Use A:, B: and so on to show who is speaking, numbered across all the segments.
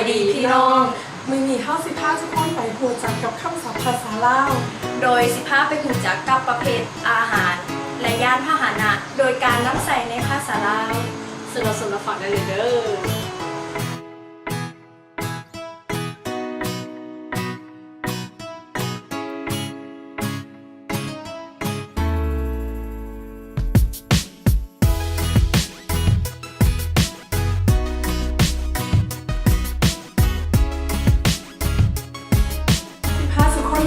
A: ดีพี่น้อง
B: มื้อนี้เฮาสิพาทุกคนไปฮู้จักกับคำศัพท์ภาษาลาว
A: โดยสิพาไปหูจักกับประเภทอาหารและยานพาหนะโดยการนำใส่ในภาษาลาวสนุกสนฟังได้เลยเด้อ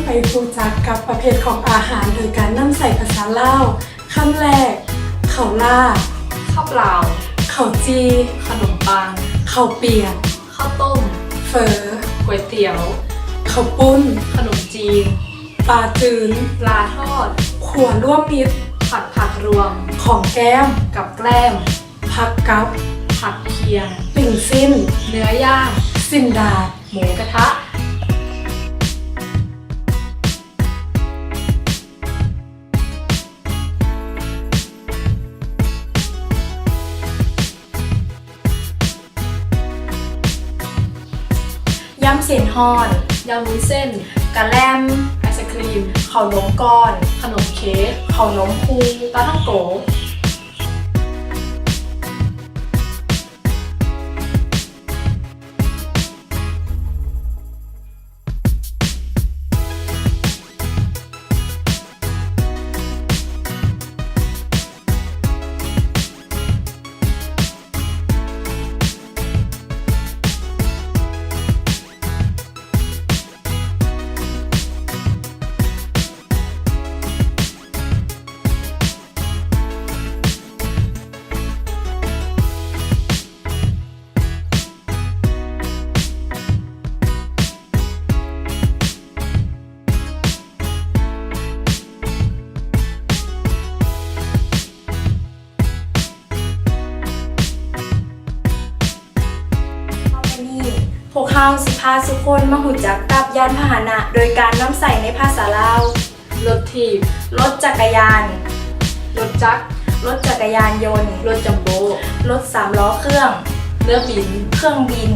B: ไปรู้จักกับประเภทของอาหารโดยการนำใส่ภาษาลาวคำแรกข้าวลาบ
A: ข้าวเปล่า
B: ข้าวจี
A: ขนมปัง
B: ข้าวเปียก
A: ข้าวต้ม
B: เฝอ
A: ก๋วยเตี๋ยว
B: ข้าวปุ้น
A: ขนมจีน
B: ปลาจืน
A: ปลาทอด
B: ขั่วร่วมมิตร
A: ผัดผักรวม
B: ของแก้ม
A: กับแกล้ม
B: ผักกับ
A: ผักเคียง
B: ปิ่งสิ้น
A: เนื้อย่าง
B: สิ้นดาด
A: หมูกระทะยำเส้นฮอนยำวุ้นเส้นกะแลมไอศครีมข้าวนมก้อนขนมเค้กข้าวนมคูปลาท่องโกพวกเราสิพาทุกคนมาหูจักกับยานพาหนะโดยการนำใส่ในภาษาลาวรถถีบรถจักรยานรถจักรรถจักรยานยนต์รถจัมโบ้รถ3 ล้อเครื่องเรือบินเครื่องบิน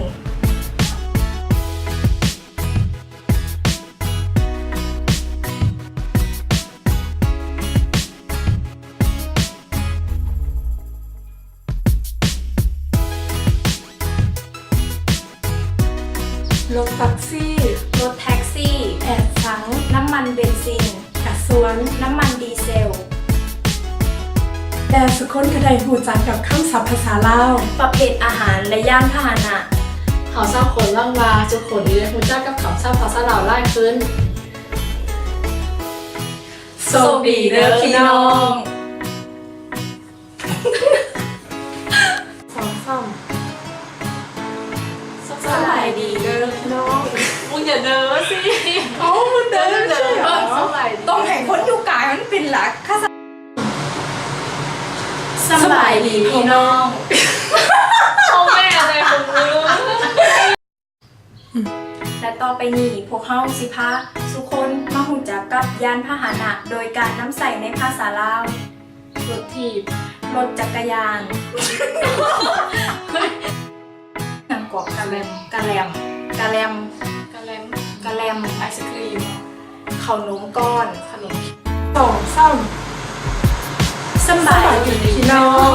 B: รถแท็กซี่
A: รถแท็กซี่
B: แอดสัง
A: น้ำมันเบนซิน
B: กระสวน
A: น้ำมันดีเซล
B: แต่สุคนก็ได้หูจักกับคำศัพท์ภาษาลาว
A: ประเภทอาหารและย่านพาหนะ
C: เขาเศร้าคนล่างวาจุกคนดีเลยหูจักกับคำศัพท์ภาษาลาวไล่ขึ้น
A: โชคดีเด้อพี่น้อง
B: สบายดีเด้อพี่น้อง
C: มึงอย่าเด้อสิ
B: มึงเด้อใช่เหรอ
A: ต้องให้คนอยู่กายมันเป็นหลักค่ะสบายดีพี่น้อง
C: พ่อแม่อะไรของมึง
A: และต่อไปนี้พวกเราสิพาทุกคนมาหูจักกับยานพาหนะโดยการนำใส่ในภาษาลาว
C: รถถีบ
A: รถจักรยานน้ำกอกกะแลมกะแลมกะแลม
C: กะแลม
A: กะแลม
C: ไอศครีม
A: ข้าวนมก้อน
C: ขนม
B: 2 3
A: สบายดีพี่น้อง